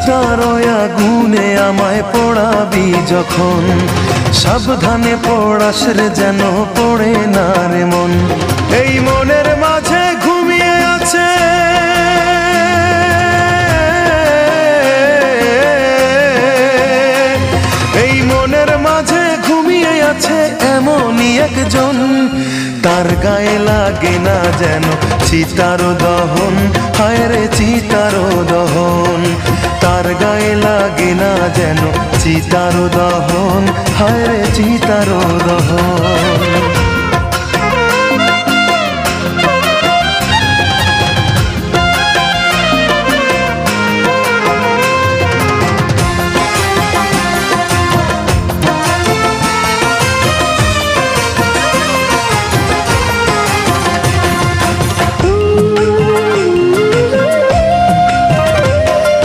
চিতার আগুনে আমায় পোড়াবি যখন, সাবধানে পড়াস রে যেন পড়ে না রে মন। এই মনের মাঝে ঘুমিয়ে আছে এই মনের মাঝে ঘুমিয়ে আছে এমনই একজন, তার গায়ে লাগে না যেন চিতার দহন, হায় রে চিতার দহন। তার গায়ে লাগে না যেন চিতার দহন, হায় রে চিতার দহন।